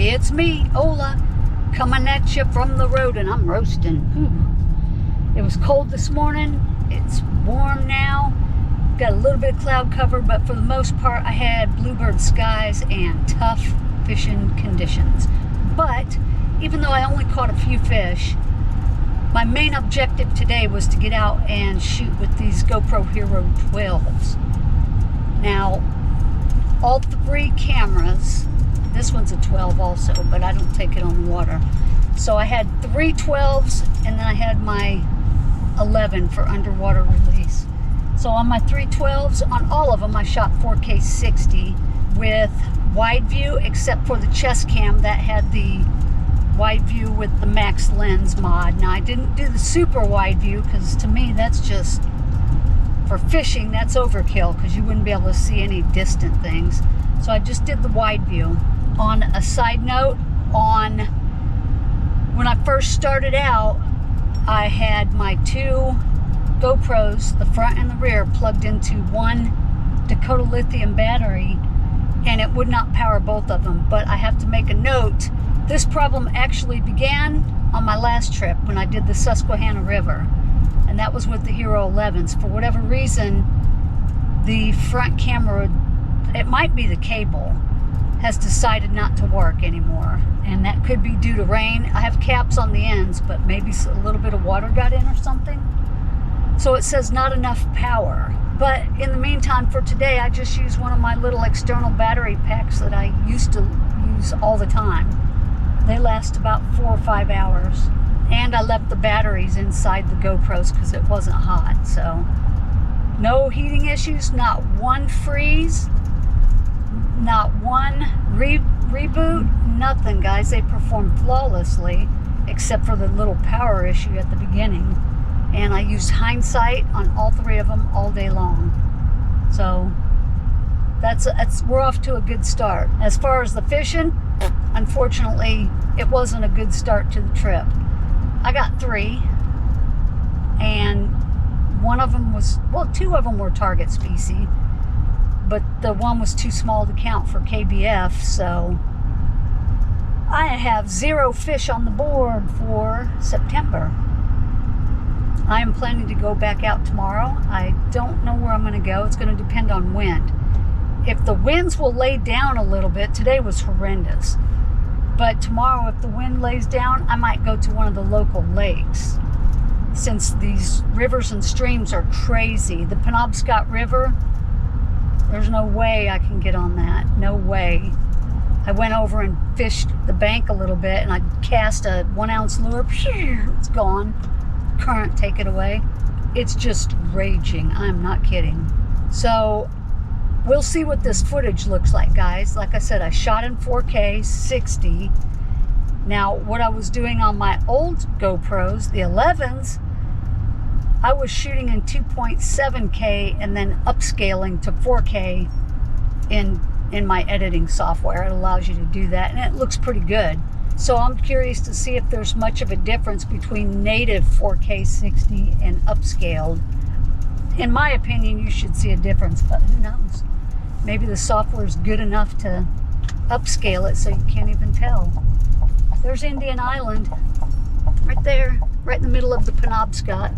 It's me, Ola, coming at you from the road, and I'm roasting. Ooh. It was cold this morning. It's warm now. Got a little bit of cloud cover, but for the most part, I had bluebird skies and tough fishing conditions. But even though I only caught a few fish, my main objective today was to get out and shoot with these GoPro Hero 12s. Now, all three cameras, this one's a 12 also, but I don't take it on the water. So I had three 12s, and then I had my 11 for underwater release. So on my three 12s, on all of them, I shot 4K 60 with wide view, except for the chest cam that had the wide view with the max lens mod. Now I didn't do the super wide view because to me that's just, for fishing, that's overkill because you wouldn't be able to see any distant things. So I just did the wide view. On a side note, when I first started out, I had my two GoPros, the front and the rear, plugged into one Dakota lithium battery, and it would not power both of them. But I have to make a note, this problem actually began on my last trip when I did the Susquehanna River, and that was with the Hero 11s. For whatever reason, the front camera, it might be the cable, has decided not to work anymore, and that could be due to rain. I have caps on the ends, but maybe a little bit of water got in or something. So it says not enough power. But in the meantime, for today, I just use one of my little external battery packs that I used to use all the time. They last about 4 or 5 hours. And I left the batteries inside the GoPros because it wasn't hot. So no heating issues, not one freeze, not one reboot, nothing, guys. They perform flawlessly, except for the little power issue at the beginning. And I used hindsight on all three of them all day long. So we're off to a good start. As far as the fishing, unfortunately, it wasn't a good start to the trip. I got 3, and one of them was, well, 2 of them were target species, but the one was too small to count for KBF, so I have 0 fish on the board for September. I am planning to go back out tomorrow. I don't know where I'm going to go. It's going to depend on wind. If the winds will lay down a little bit, today was horrendous. But tomorrow, if the wind lays down, I might go to one of the local lakes. Since these rivers and streams are crazy. The Penobscot River, there's no way I can get on that. No way. I went over and fished the bank a little bit, and I cast a 1-ounce lure. It's gone. Current take it away. It's just raging. I'm not kidding. So we'll see what this footage looks like, guys. Like I said, I shot in 4K 60. Now, what I was doing on my old GoPros, the 11s, I was shooting in 2.7K and then upscaling to 4K in my editing software. It allows you to do that, and it looks pretty good. So I'm curious to see if there's much of a difference between native 4K 60 and upscaled. In my opinion, you should see a difference, but who knows? Maybe the software is good enough to upscale it so you can't even tell. There's Indian Island, right there, right in the middle of the Penobscot,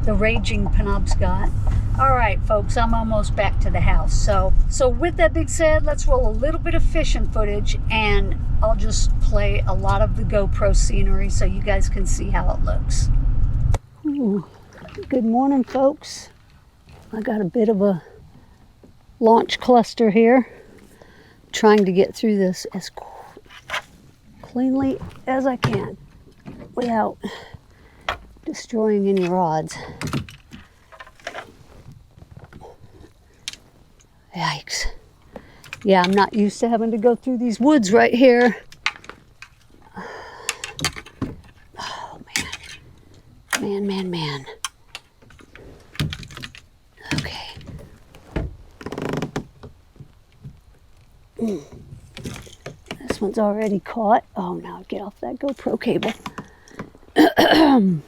the raging Penobscot. All right, folks, I'm almost back to the house. So with that being said, let's roll a little bit of fishing footage, and I'll just play a lot of the GoPro scenery so you guys can see how it looks. Ooh, good morning, folks. I got a bit of a launch cluster here. Trying to get through this as cleanly as I can without destroying any rods. Yikes. Yeah, I'm not used to having to go through these woods right here. Oh, man. Man. Okay. This one's already caught. Oh, now get off that GoPro cable. Oh,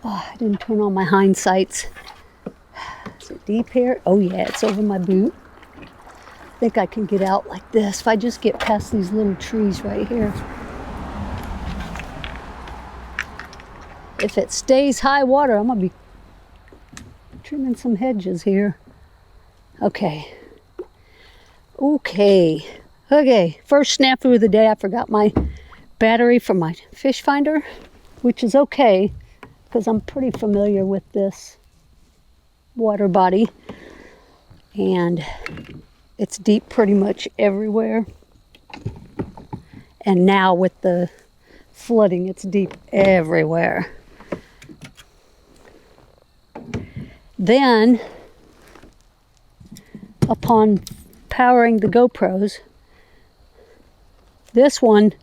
I didn't turn on my hindsights. Is it deep here? Oh yeah, it's over my boot. think I can get out like this if I just get past these little trees right here. If it stays high water, I'm gonna be trimming some hedges here. Okay. Okay. First snafu of the day. I forgot my battery for my fish finder, which is okay because I'm pretty familiar with this water body. And it's deep pretty much everywhere. And now with the flooding, it's deep everywhere. Then, upon powering the GoPros, this one,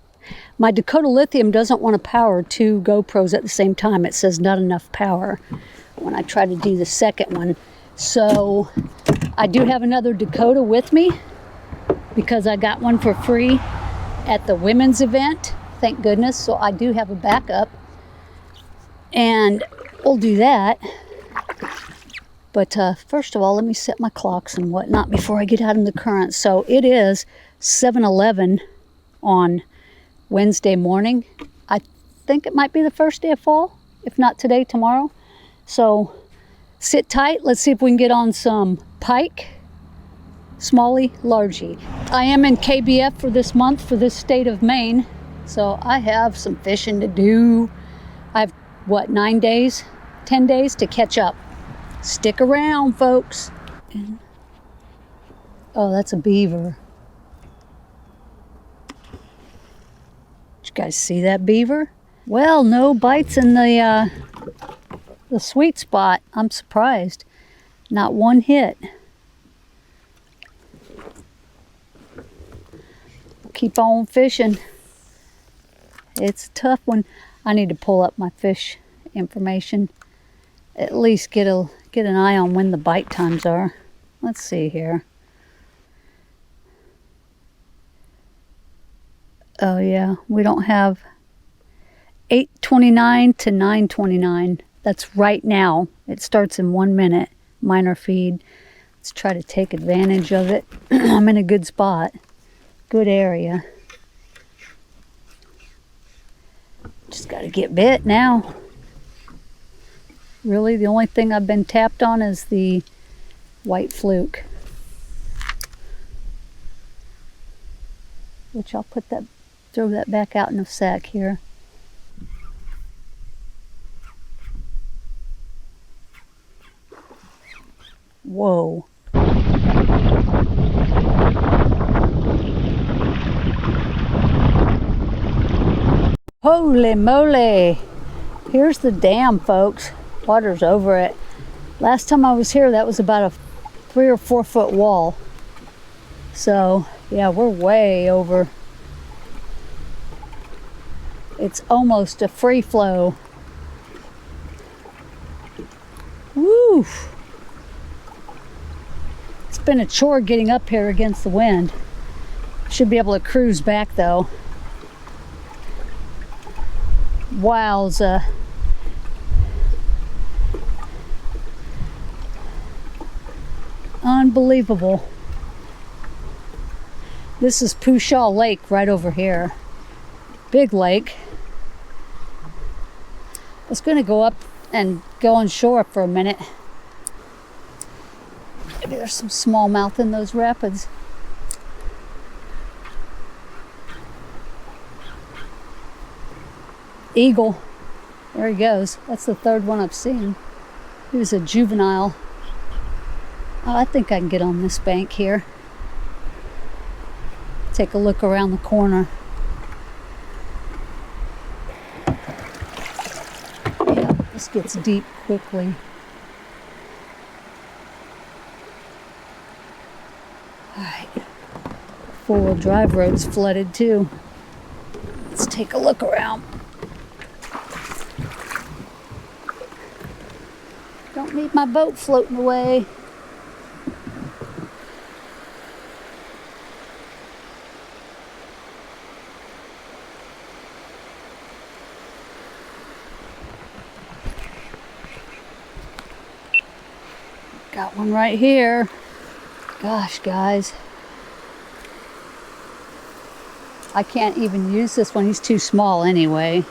my Dakota Lithium doesn't want to power 2 GoPros at the same time. It says not enough power when I try to do the second one. So I do have another Dakota with me because I got one for free at the women's event, thank goodness. So I do have a backup, and we'll do that. But first of all, let me set my clocks and whatnot before I get out in the current. So it is 7:11 on Wednesday morning. I think it might be the first day of fall, if not today, tomorrow. So sit tight. Let's see if we can get on some pike, smallie, largie. I am in KBF for this month for this state of Maine. So I have some fishing to do. I have, what, 9 days, 10 days to catch up. Stick around, folks. Oh, that's a beaver. Did you guys see that beaver? Well, no bites in the sweet spot. I'm surprised. Not one hit. Keep on fishing. It's a tough one. I need to pull up my fish information. At least get an eye on when the bite times are. Let's see here. Oh yeah, we don't have 8:29 to 9:29. That's right now. It starts in 1 minute. Minor feed. Let's try to take advantage of it. I'm in a good spot. Good area. Just got to get bit now. Really, the only thing I've been tapped on is the white fluke. Which I'll throw that back out in a sec here. Whoa. Holy moly. Here's the dam, folks. Water's over it. Last time I was here, that was about a 3 or 4 foot wall. So, yeah, we're way over. It's almost a free flow. Woo! It's been a chore getting up here against the wind. Should be able to cruise back though. Wowza. Unbelievable. This is Pushaw Lake right over here. Big lake. I was going to go up and go on shore for a minute. Maybe there's some smallmouth in those rapids. Eagle. There he goes. That's the 3rd one I've seen. He was a juvenile. Oh, I think I can get on this bank here. Take a look around the corner. Yeah, this gets deep quickly. Alright. 4-wheel drive road's flooded too. Let's take a look around. Don't need my boat floating away. Got one right here. Gosh, guys. I can't even use this one. He's too small anyway.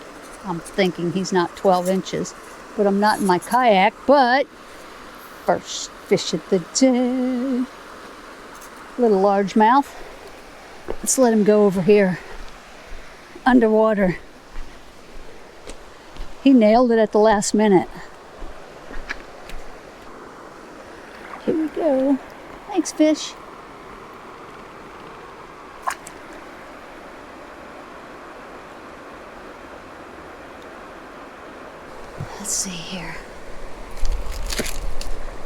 I'm thinking he's not 12 inches. But I'm not in my kayak. But first fish of the day. Little largemouth. Let's let him go over here. Underwater. He nailed it at the last minute. Here we go. Thanks, fish. Let's see here.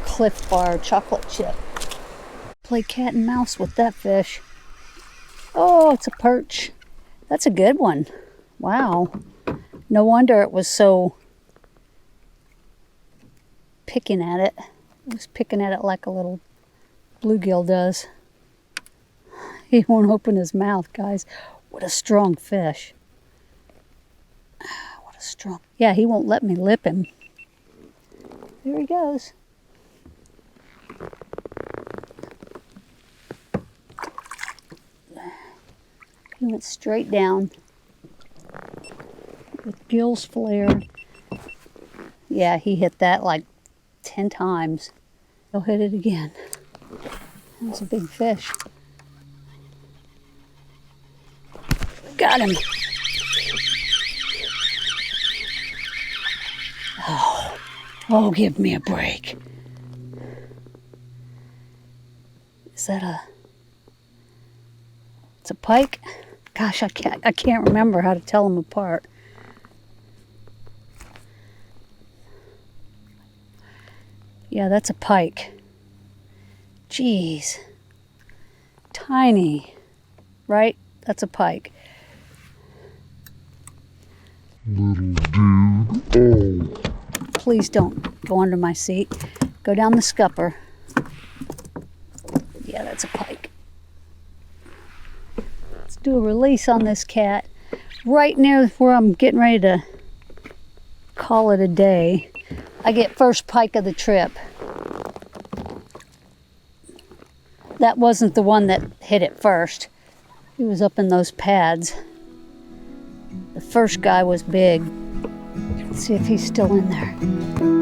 Cliff Bar chocolate chip. Play cat and mouse with that fish. Oh, it's a perch. That's a good one. Wow. No wonder it was so picking at it. It was picking at it like a little bluegill does. He won't open his mouth, guys. What a strong fish. What a strong... Yeah, he won't let me lip him. There he goes. He went straight down with gills flared. Yeah, he hit that like 10 times. He'll hit it again. That's a big fish. Got him. Oh, give me a break. Is that a... It's a pike? Gosh, I can't remember how to tell them apart. Yeah, that's a pike. Jeez. Tiny. Right? That's a pike. Little dude. Oh. Please don't go under my seat. Go down the scupper. Yeah, that's a pike. Let's do a release on this cat. Right near where I'm getting ready to call it a day. I get first pike of the trip. That wasn't the one that hit it first. He was up in those pads. The first guy was big. Let's see if he's still in there.